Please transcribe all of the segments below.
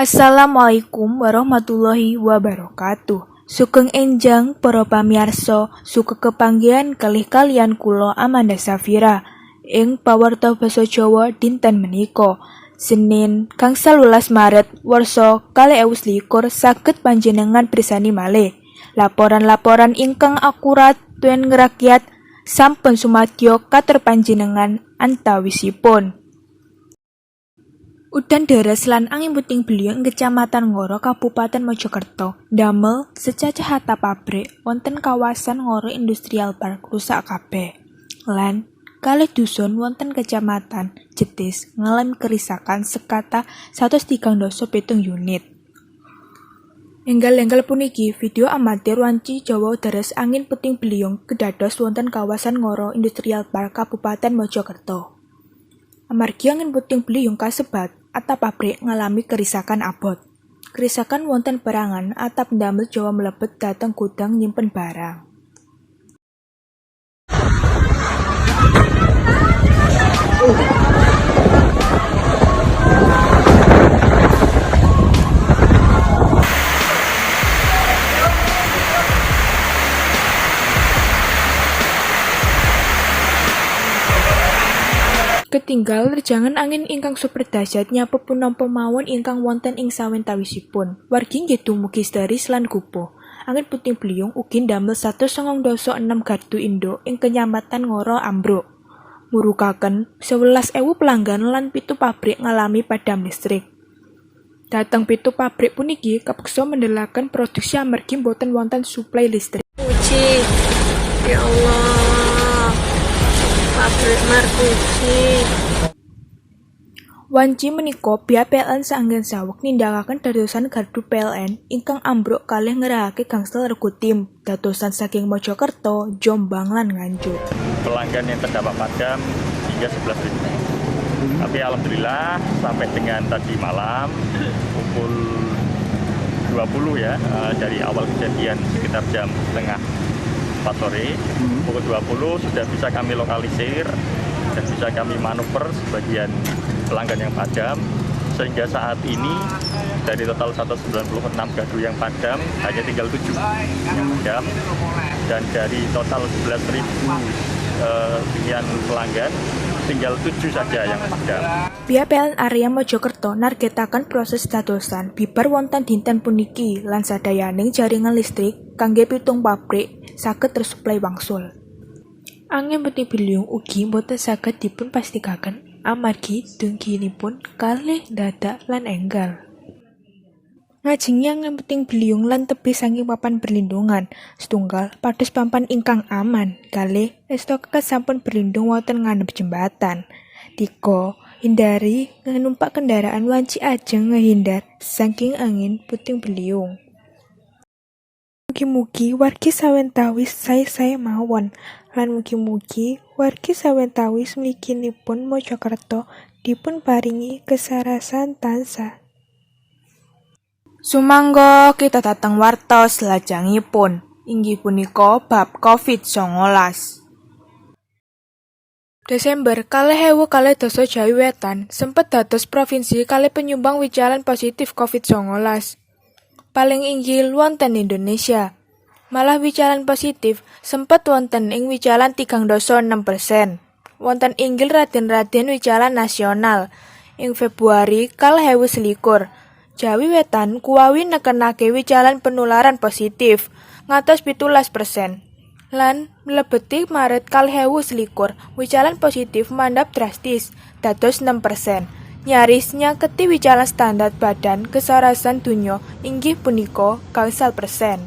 Assalamualaikum warahmatullahi wabarakatuh. Sugeng enjang para pamirsa, suka kepanggihan kalih kalian kula Amanda Safira ing pawarta basa Jawa dinten menika. Senin gangsal 12 Maret warsa 2021 saged panjenengan pirsani malih. Laporan-laporan ingkang akurat tuen ngerakyat sampun sumadyo katur panjenengan antawisipun. Udan deres lan angin puting beliung Kecamatan Ngoro Kabupaten Mojokerto damel secacah harta pabrik wonten kawasan Ngoro Industrial Park rusak kabeh. Lan kalih dusun wonten Kecamatan Jetis ngalami kerisakan sekata 137 unit. Enggal-enggal puniki video amatir wanci Jawa deres angin puting beliung kedados wonten kawasan Ngoro Industrial Park Kabupaten Mojokerto. Amargi angin puting beliung kasebat, atap pabrik ngalami kerisakan abot. Kerisakan wonten perangan atap ndamel Jawa mlebet dhateng gudang nyimpen barang. Ketinggal rejangan angin ingkang super dahsyat nyapu punapa mawon ingkang wonten ing sawentawisipun. Wargi nggih dumugi histeris lan gupuh. Angin puting beliung ugi ndamel 196 gardu induk ing Kecamatan Ngoro ambruk. Murukaken 11.000 pelanggan lan 7 pabrik ngalami padam listrik. Dhateng 7 pabrik puniki kapeksa mendelaken produksi amargi boten wonten suplai listrik. Puji, ya Allah, pabrik markuji. Wanci menika pihak PLN saanggen saweg nindakaken dadosan gardu PLN ingkang ambruk kalih ngerahake gangsal regu tim dadosan saking Mojokerto, Jombang lan Nganjuk. Pelanggan yang terdampak padam hingga 11.000. Tapi alhamdulillah sampai dengan tadi malam pukul 20 ya, dari awal kejadian sekitar jam setengah 4 sore, pukul 20 sudah bisa kami lokalisir dan bisa kami manuver sebagian pelanggan yang padam, sehingga saat ini dari total 196 gardu yang padam hanya tinggal 7 yang padam, dan dari total 11.000 sekian pelanggan tinggal 7 saja yang padam. Pihak PLN area Mojokerto nargetaken proses dadosan bibar wonten dinten puniki lan sadayaning jaringan listrik kangge 7 pabrik saged tersuplai wangsul. Angin puting beliung ugi boten saged dipun pastikaken amargi dungkinipun kalih dadak lan enggal. Ngajengi angin puting beliung lan tebih saking papan perlindungan, setunggal pados papan ingkang aman, kalih estok sampun berlindung wonten ngandhap jembatan. 3. Hindari numpak kendaraan wanci ajeng ngehindar saking angin puting beliung. Mugi-mugi wargi sawentawis sae-sae mawon, lan mugi-mugi wargi sawentawis mliginipun Mojokerto dipun paringi kesarasan tansah. Sumangga kita dateng warta selajengipun, inggih punika bab COVID-19. Desember 2022 Jawi Wetan sempet dados provinsi kalih penyumbang wicalan positif COVID-19. Paling inggil wonten Indonesia. Malah wicalan positif sempet wonten ing wicalan 3,6%. Wonten inggil raden-raden wicalan nasional. Ing Februari 2021, Jawi Wetan kuwawi nekenake wicalan penularan positif ngatos 17%. Lan mlebeti Maret 2021, wicalan positif mandhap drastis dados 6%. Nyaris nyaketi wicalan standar Badan Kesehatan Donya inggih punika 0,5%.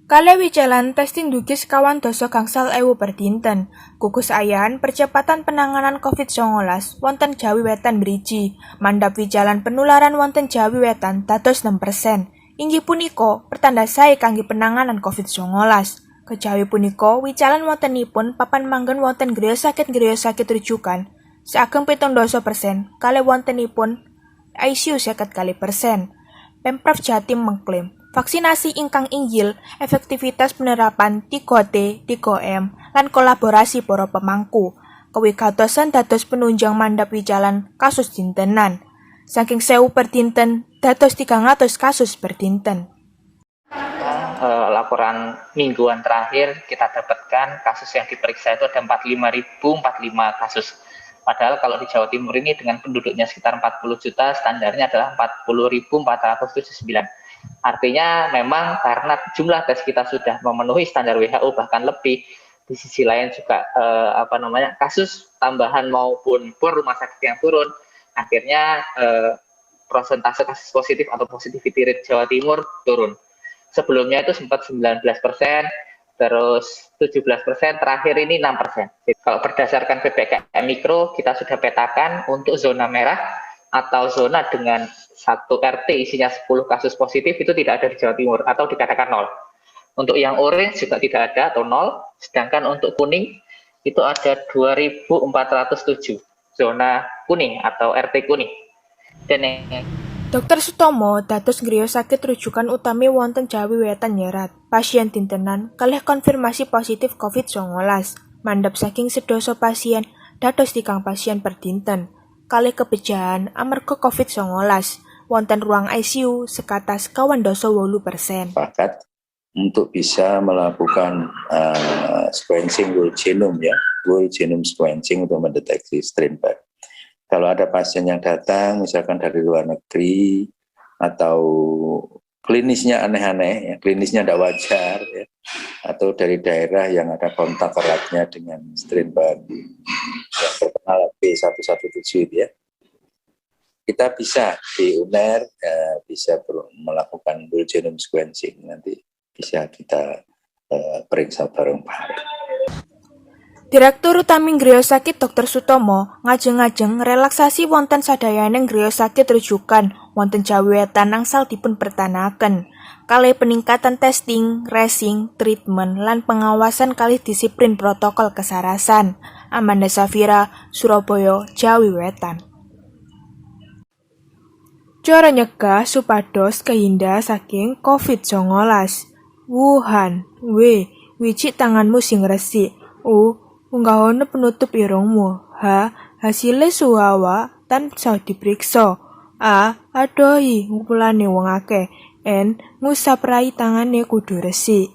Kalih wicalan testing dugi sekawan dasa gangsal ewu per dinten. Gugus ayahan percepatan penanganan COVID-19 wonten Jawi Wetan briji, mandhap wicalan penularan wonten Jawi Wetan dados 6%. Inggih punika pertanda sae kangge penanganan COVID-19. Kejawi punika wicalan wontenipun papan manggen wonten griya sakit rujukan seageng 17% kalih wontenipun ICU 50%. Pemprov Jatim mengklaim vaksinasi ingkang inggil, efektivitas penerapan 3T, 3M, lan kolaborasi para pemangku, kawigatosan dados penunjang mandhap wicalan kasus dintenan. saking 1000 per dinten dados 300 kasus per dinten. Laporan mingguan terakhir kita dapatkan kasus yang diperiksa itu ada 45.045 kasus. Padahal kalau di Jawa Timur ini dengan penduduknya sekitar 40 juta, standarnya adalah 40.479. Artinya memang karena jumlah tes kita sudah memenuhi standar WHO bahkan lebih, di sisi lain juga kasus tambahan maupun rumah sakit yang turun, akhirnya persentase kasus positif atau positivity rate Jawa Timur turun. Sebelumnya itu sempat 19%, terus 17%, terakhir ini 6%. Kalau berdasarkan PPKM Mikro, kita sudah petakan untuk zona merah atau zona dengan satu RT isinya 10 kasus positif itu tidak ada di Jawa Timur atau dikatakan 0. Untuk yang orange juga tidak ada atau 0, sedangkan untuk kuning itu ada 2.407 zona kuning atau RT kuning. Dan yang Dr. Sutomo dados ngriya sakit rujukan utami wonten Jawi Wetan nyerat pasien dintenan kalih konfirmasi positif COVID-19 mandhap saking sedasa pasien dados 3 pasien per dinten kalih kebejahan amarga COVID-19 wonten ruang ICU sekatas 28%. Sepakat untuk bisa melakukan sequencing whole genome whole genome sequencing untuk mendeteksi strain baru. Kalau ada pasien yang datang, misalkan dari luar negeri, atau klinisnya aneh-aneh, klinisnya tidak wajar, atau dari daerah yang ada kontak eratnya dengan strain baru, yang terkenal B117 kita bisa di UNER, bisa melakukan whole genome sequencing, nanti bisa kita periksa bareng-bareng. Direktur Utami Ngriya Sakit Dr. Sutomo ngajeng-ajeng relaksasi wonten sadayaning ngriya sakit rujukan wonten Jawi Wetan angsal dipun pertanaken kalih peningkatan testing, tracing, treatment lan pengawasan kalih disiplin protokol kesarasan. Amanda Safira, Surabaya, Jawi Wetan. Cara nyegah supados kehindah saking COVID-19. Wuhan, wiji tanganmu sing resik. Unggahono penutup irungmu. Hasilnya suwawa tansah diperiksa. Adohi ngumpulane wong akeh. Ngusap rai tangane kudu resik.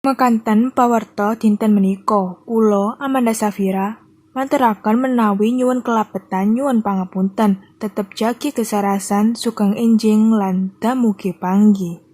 Mekanten pawarta dinten menika, kula Amanda Safira maturaken menawi nyuwun kelabetan nyuwun pangapunten, tetep jagi kesarasan, sugeng enjing lan damugi panggih.